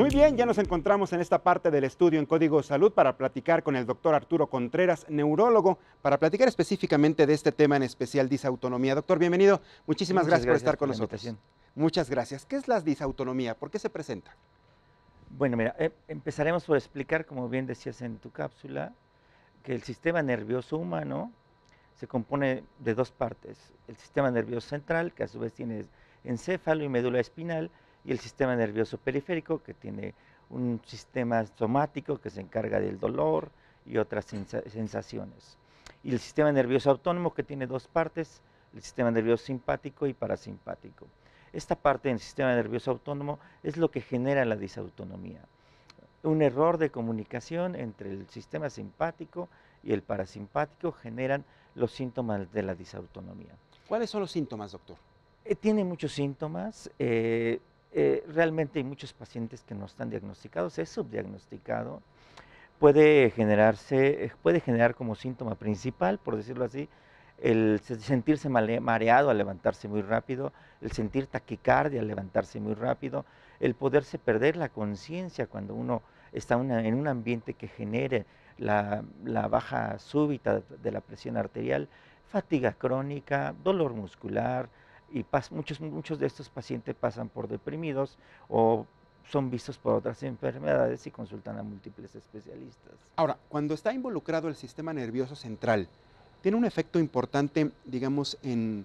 Muy bien, ya nos encontramos en esta parte del estudio en Código Salud para platicar con el doctor Arturo Contreras, neurólogo, para platicar específicamente de este tema en especial, disautonomía. Doctor, bienvenido. Muchísimas Muchas gracias por gracias estar por con la nosotros. invitación. Muchas gracias. ¿Qué es la disautonomía? ¿Por qué se presenta? Bueno, mira, empezaremos por explicar, como bien decías en tu cápsula, que el sistema nervioso humano se compone de dos partes. El sistema nervioso central, que a su vez tiene encéfalo y médula espinal, y el sistema nervioso periférico, que tiene un sistema somático que se encarga del dolor y otras sensaciones. Y el sistema nervioso autónomo, que tiene dos partes, el sistema nervioso simpático y parasimpático. Esta parte del sistema nervioso autónomo es lo que genera la disautonomía. Un error de comunicación entre el sistema simpático y el parasimpático generan los síntomas de la disautonomía. ¿Cuáles son los síntomas, doctor? Tiene muchos síntomas, realmente hay muchos pacientes que no están diagnosticados, es subdiagnosticado, puede generar como síntoma principal, por decirlo así, el sentirse mareado al levantarse muy rápido, el sentir taquicardia al levantarse muy rápido, el poderse perder la conciencia cuando uno está en un ambiente que genere la baja súbita de la presión arterial, fatiga crónica, dolor muscular, y muchos de estos pacientes pasan por deprimidos o son vistos por otras enfermedades y consultan a múltiples especialistas. Ahora, cuando está involucrado el sistema nervioso central, ¿tiene un efecto importante, digamos, en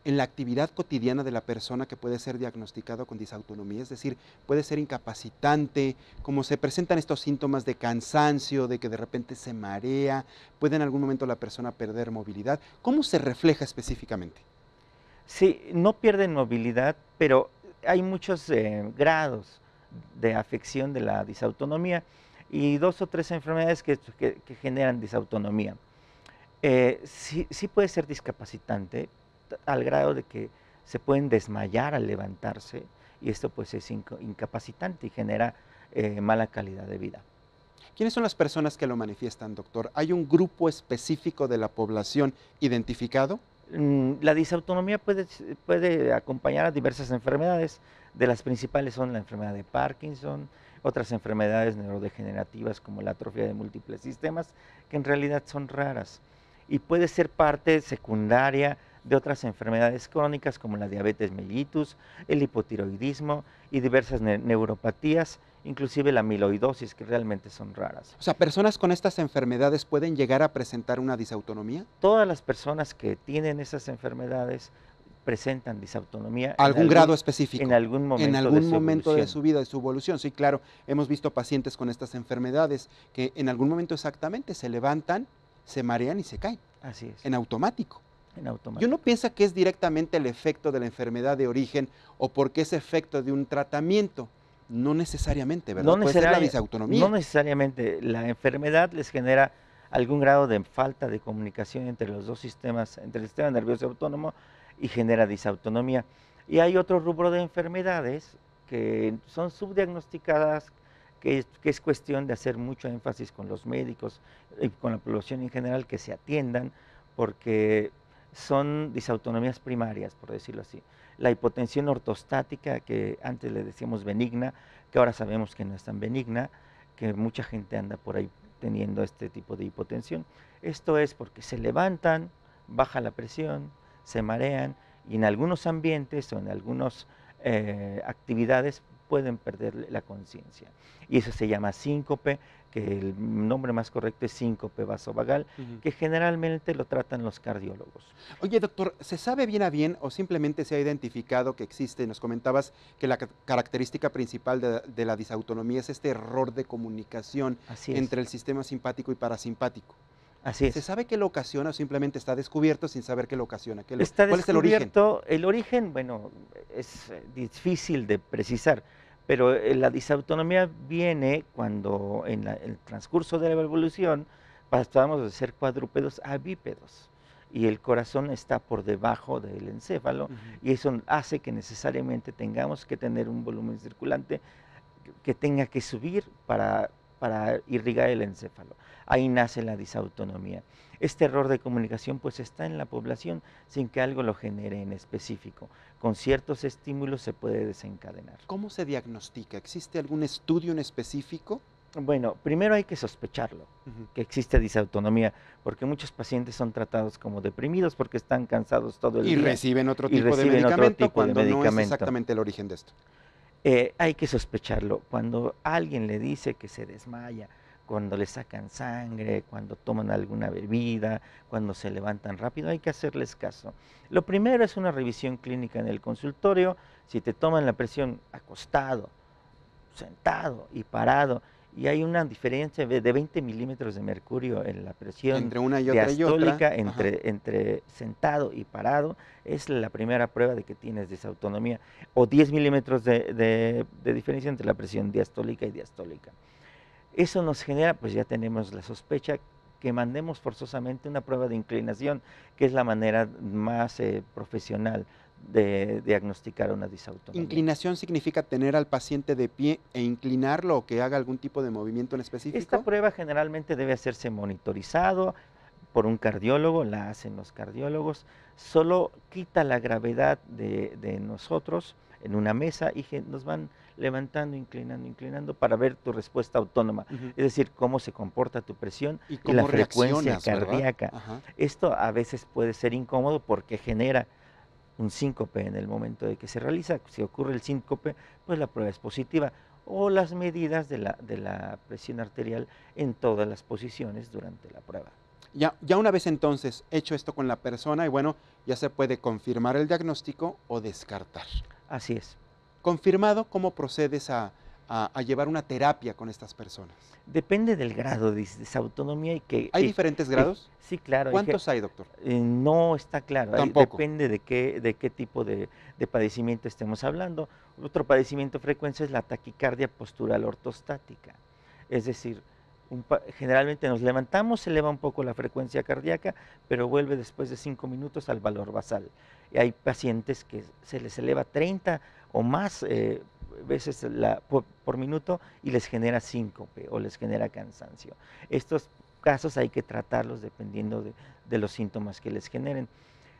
la actividad cotidiana de la persona que puede ser diagnosticado con disautonomía? Es decir, puede ser incapacitante, como se presentan estos síntomas de cansancio, de que de repente se marea, puede en algún momento la persona perder movilidad. ¿Cómo se refleja específicamente? Sí, no pierden movilidad, pero hay muchos grados de afección de la disautonomía y 2 o 3 enfermedades que generan disautonomía. Sí puede ser discapacitante al grado de que se pueden desmayar al levantarse y esto pues es incapacitante y genera mala calidad de vida. ¿Quiénes son las personas que lo manifiestan, doctor? ¿Hay un grupo específico de la población identificado? La disautonomía puede acompañar a diversas enfermedades. De las principales son la enfermedad de Parkinson, otras enfermedades neurodegenerativas como la atrofia de múltiples sistemas, que en realidad son raras. Y puede ser parte secundaria de otras enfermedades crónicas como la diabetes mellitus, el hipotiroidismo y diversas neuropatías, inclusive la amiloidosis, que realmente son raras. O sea, ¿personas con estas enfermedades pueden llegar a presentar una disautonomía? Todas las personas que tienen esas enfermedades presentan disautonomía ¿Algún grado en específico? algún En momento de algún su momento de evolución. su vida, de su evolución. Sí, claro, hemos visto pacientes con estas enfermedades que en algún momento exactamente se levantan, se marean y se caen, Así es, en automático. en Y uno automático. piensa que es directamente el efecto de la enfermedad de origen o porque es efecto de un tratamiento. No necesariamente, No ¿verdad? Puede ser la no disautonomía. necesariamente la enfermedad les genera algún grado de falta de comunicación entre los dos sistemas, entre el sistema nervioso autónomo y genera disautonomía. Y hay otro rubro de enfermedades que son subdiagnosticadas, que es cuestión de hacer mucho énfasis con los médicos y con la población en general que se atiendan, porque son disautonomías primarias, por decirlo así. La hipotensión ortostática, que antes le decíamos benigna, que ahora sabemos que no es tan benigna, que mucha gente anda por ahí teniendo este tipo de hipotensión. Esto es porque se levantan, baja la presión, se marean y en algunos ambientes o en algunas actividades pueden perder la conciencia. Y eso se llama síncope, que el nombre más correcto es síncope vasovagal, Ujú. que generalmente lo tratan los cardiólogos. Oye, doctor, ¿se sabe bien a bien o simplemente se ha identificado que existe? Nos comentabas que la característica principal de la disautonomía es este error de comunicación Así es, entre el sistema simpático y parasimpático. así ¿Se es. sabe qué lo ocasiona o simplemente está descubierto sin saber qué lo ocasiona? Está ¿Cuál es el origen? descubierto el origen, bueno, es difícil de precisar, pero la disautonomía viene cuando en el transcurso de la evolución pasamos de ser cuadrúpedos a bípedos y el corazón está por debajo del encéfalo Ujú. y eso hace que necesariamente tengamos que tener un volumen circulante que tenga que subir para para irrigar el encéfalo. Ahí nace la disautonomía. Este error de comunicación pues está en la población sin que algo lo genere en específico. Con ciertos estímulos se puede desencadenar. ¿Cómo se diagnostica? ¿Existe algún estudio en específico? Bueno, primero hay que sospecharlo, que existe disautonomía, porque muchos pacientes son tratados como deprimidos porque están cansados todo el Y día reciben otro y tipo de reciben otro medicamento tipo de cuando no es medicamento. exactamente el origen de esto. Hay que sospecharlo. Cuando alguien le dice que se desmaya, cuando le sacan sangre, cuando toman alguna bebida, cuando se levantan rápido, hay que hacerles caso. Lo primero es una revisión clínica en el consultorio. Si te toman la presión acostado, sentado y parado, y hay una diferencia de 20 milímetros de mercurio en la presión Entre una y otra y otra. diastólica Ajá. entre sentado y parado, es la primera prueba de que tienes disautonomía, o 10 milímetros de diferencia entre la presión diastólica y diastólica. Eso nos genera, pues ya tenemos la sospecha que mandemos forzosamente una prueba de inclinación, que es la manera más profesional de diagnosticar una disautonomía. ¿Inclinación significa tener al paciente de pie e inclinarlo o que haga algún tipo de movimiento en Esta específico? prueba generalmente debe hacerse monitorizado por un cardiólogo, la hacen los cardiólogos, solo quita la gravedad de nosotros en una mesa y nos van levantando, inclinando para ver tu respuesta autónoma, Ujú. es decir, cómo se comporta tu presión ¿Y y la cómo frecuencia reaccionas, verdad? cardíaca. Ajá. Esto a veces puede ser incómodo porque genera un síncope en el momento de que se realiza. Si ocurre el síncope, pues la prueba es positiva. O las medidas de la presión arterial en todas las posiciones durante la prueba. Ya una vez entonces hecho esto con la persona y bueno, ya se puede confirmar el diagnóstico o descartar. Así es. Confirmado, ¿cómo procedes a llevar una terapia con estas personas? Depende del grado de disautonomía y ¿Hay diferentes grados? sí, claro. ¿Cuántos hay, doctor? No está claro, Tampoco. depende de qué tipo de padecimiento estemos hablando. Otro padecimiento frecuente es la taquicardia postural ortostática. Es decir, generalmente nos levantamos, se eleva un poco la frecuencia cardíaca, pero vuelve después de 5 minutos al valor basal. Y hay pacientes que se les eleva 30 o más veces por minuto y les genera síncope o les genera cansancio. Estos casos hay que tratarlos dependiendo de los síntomas que les generen.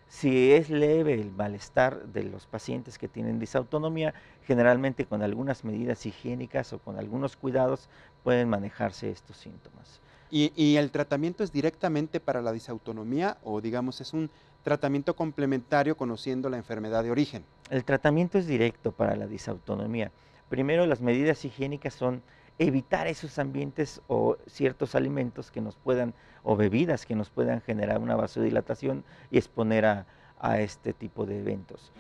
Si es leve el malestar de los pacientes que tienen disautonomía, generalmente con algunas medidas higiénicas o con algunos cuidados pueden manejarse estos síntomas. ¿Y el tratamiento es directamente para la disautonomía o digamos es un tratamiento complementario conociendo la enfermedad de origen? El tratamiento es directo para la disautonomía. Primero, las medidas higiénicas son evitar esos ambientes o ciertos alimentos que nos puedan, o bebidas que nos puedan generar una vasodilatación y exponer a este tipo de eventos.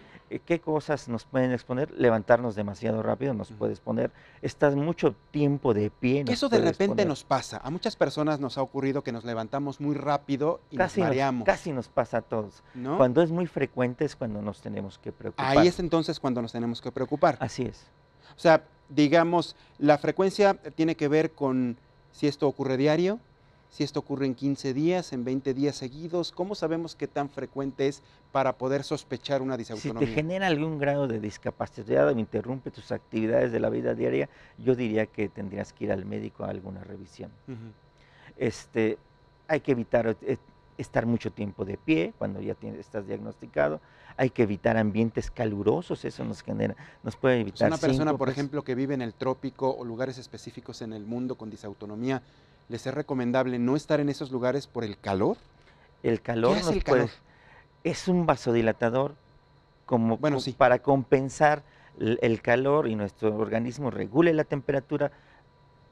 ¿Qué cosas nos pueden exponer? Levantarnos demasiado rápido nos puede exponer. Estás mucho tiempo de pie, Que nos eso de puede repente exponer. nos pasa. A muchas personas nos ha ocurrido que nos levantamos muy rápido y nos mareamos. Casi nos pasa a todos. ¿No? Cuando es muy frecuente es cuando nos tenemos que preocupar. Ahí es entonces cuando nos tenemos que preocupar. Así es. O sea, digamos, la frecuencia tiene que ver con si esto ocurre diario, si esto ocurre en 15 días, en 20 días seguidos. ¿Cómo sabemos qué tan frecuente es para poder sospechar una Si te disautonomía? genera algún grado de discapacidad o interrumpe tus actividades de la vida diaria, yo diría que tendrías que ir al médico a alguna revisión. Ujú. Hay que evitar estar mucho tiempo de pie cuando ya estás diagnosticado. Hay que evitar ambientes calurosos, eso nos puede Pues evitar una persona, por síncopes. ejemplo, que vive en el trópico o lugares específicos en el mundo con disautonomía, ¿les es recomendable no estar en esos lugares por el calor? El calor ¿Qué hace el calor? es un vasodilatador Bueno, sí. para compensar el calor y nuestro organismo regule la temperatura,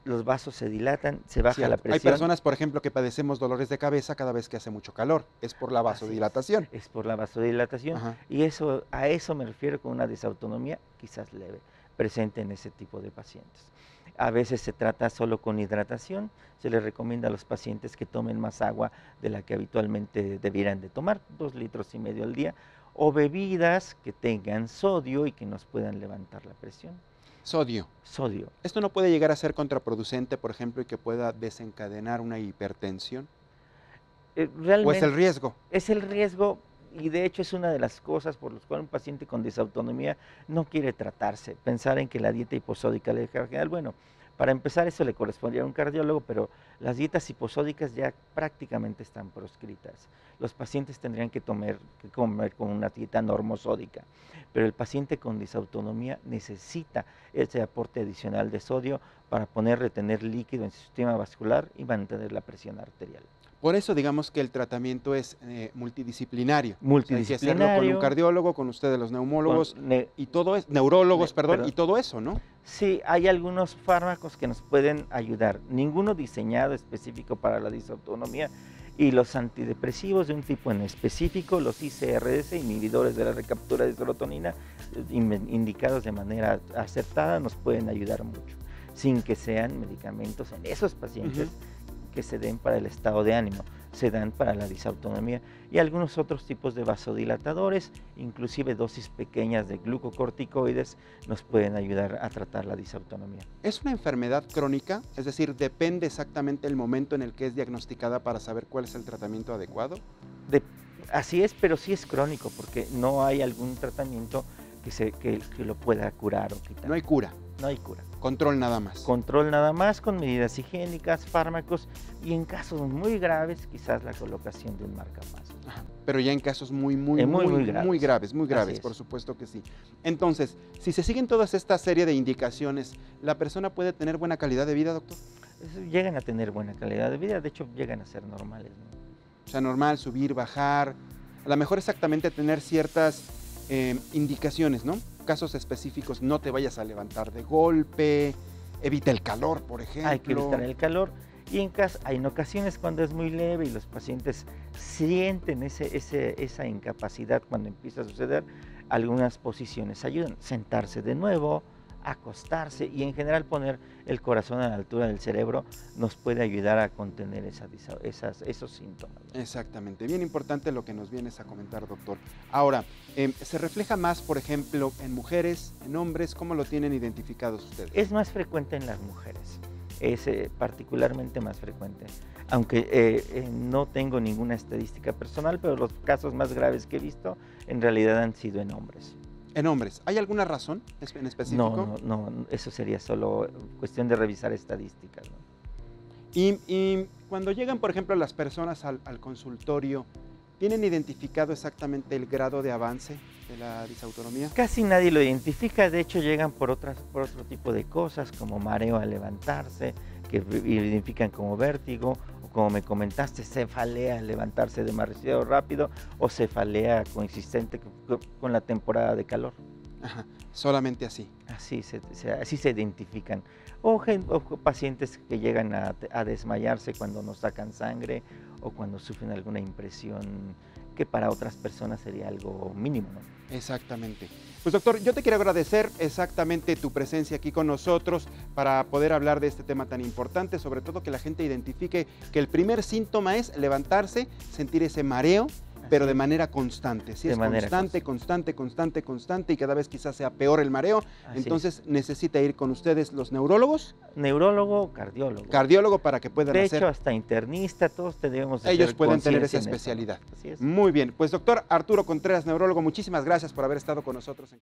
los vasos se dilatan, se baja la Cierto. Hay presión. personas, por ejemplo, que padecemos dolores de cabeza cada vez que hace mucho calor. Es por la Así vasodilatación. es por la vasodilatación. Ajá. Y a eso me refiero con una disautonomía quizás leve, presente en ese tipo de pacientes. A veces se trata solo con hidratación, se les recomienda a los pacientes que tomen más agua de la que habitualmente debieran de tomar, 2,5 litros al día, o bebidas que tengan sodio y que nos puedan levantar la presión. Sodio. Sodio. ¿Esto no puede llegar a ser contraproducente, por ejemplo, y que pueda desencadenar una hipertensión? ¿O es Realmente el riesgo? es el riesgo. y de hecho es una de las cosas por las cuales un paciente con disautonomía no quiere tratarse, pensar en que la dieta hiposódica le deja general. Bueno, para empezar eso le correspondería a un cardiólogo, pero las dietas hiposódicas ya prácticamente están proscritas. Los pacientes tendrían que comer con una dieta normosódica, pero el paciente con disautonomía necesita ese aporte adicional de sodio para retener líquido en su sistema vascular y mantener la presión arterial. Por eso digamos que el tratamiento es multidisciplinario. Multidisciplinario. O sea, hay que hacerlo con un cardiólogo, con ustedes los neumólogos, y todo es, neurólogos, perdón, y todo eso, ¿no? Sí, hay algunos fármacos que nos pueden ayudar, ninguno diseñado específico para la disautonomía, y los antidepresivos de un tipo en específico, los ICRS, inhibidores de la recaptura de serotonina, indicados de manera acertada, nos pueden ayudar mucho, sin que sean medicamentos en esos pacientes que se den para el estado de ánimo, se dan para la disautonomía, y algunos otros tipos de vasodilatadores, inclusive dosis pequeñas de glucocorticoides, nos pueden ayudar a tratar la disautonomía. ¿Es una enfermedad crónica? Es decir, ¿depende exactamente el momento en el que es diagnosticada para saber cuál es el tratamiento adecuado? Así es, pero sí es crónico, porque no hay algún tratamiento que lo pueda curar o quitar. No hay cura. No hay cura. Control nada más. Control nada más, con medidas higiénicas, fármacos, y en casos muy graves, quizás la colocación de un marcapasos. Pero ya en casos muy graves, por supuesto que sí. Entonces, si se siguen todas esta serie de indicaciones, ¿la persona puede tener buena calidad de vida, doctor? Llegan a tener buena calidad de vida, de hecho llegan a ser normales, ¿no? O sea, normal, subir, bajar, a lo mejor exactamente tener ciertas indicaciones, ¿no? Casos específicos, no te vayas a levantar de golpe, evita el calor, por ejemplo. Hay que evitar el calor, y en ocasiones cuando es muy leve y los pacientes sienten esa incapacidad cuando empieza a suceder, algunas posiciones ayudan. Sentarse de nuevo, acostarse, y en general poner el corazón a la altura del cerebro nos puede ayudar a contener esos síntomas. Exactamente, bien importante lo que nos vienes a comentar, doctor. Ahora, ¿se refleja más, por ejemplo, en mujeres, en hombres? ¿Cómo lo tienen identificados ustedes? Es más frecuente en las mujeres, es particularmente más frecuente, aunque no tengo ninguna estadística personal, pero los casos más graves que he visto en realidad han sido en hombres. En hombres, ¿hay alguna razón en específico? No, eso sería solo cuestión de revisar estadísticas, ¿no? Y cuando llegan, por ejemplo, las personas al consultorio, ¿tienen identificado exactamente el grado de avance de la disautonomía? Casi nadie lo identifica, de hecho llegan por otro tipo de cosas, como mareo al levantarse, que identifican como vértigo, o como me comentaste, cefalea al levantarse demasiado rápido, o cefalea coexistente con la temporada de calor. Ajá, solamente así. Así se identifican. O pacientes que llegan a desmayarse cuando nos sacan sangre o cuando sufren alguna impresión que para otras personas sería algo mínimo, ¿no? Exactamente. Pues doctor, yo te quiero agradecer exactamente tu presencia aquí con nosotros para poder hablar de este tema tan importante, sobre todo que la gente identifique que el primer síntoma es levantarse, sentir ese mareo, pero de manera constante. Si es constante, y cada vez quizás sea peor el mareo, entonces necesita ir con ustedes los neurólogos. Neurólogo, cardiólogo. Cardiólogo para que puedan hacer. De hecho, hasta internista, todos debemos de ellos pueden tener esa especialidad. Así es. Muy bien, pues doctor Arturo Contreras, neurólogo, muchísimas gracias por haber estado con nosotros.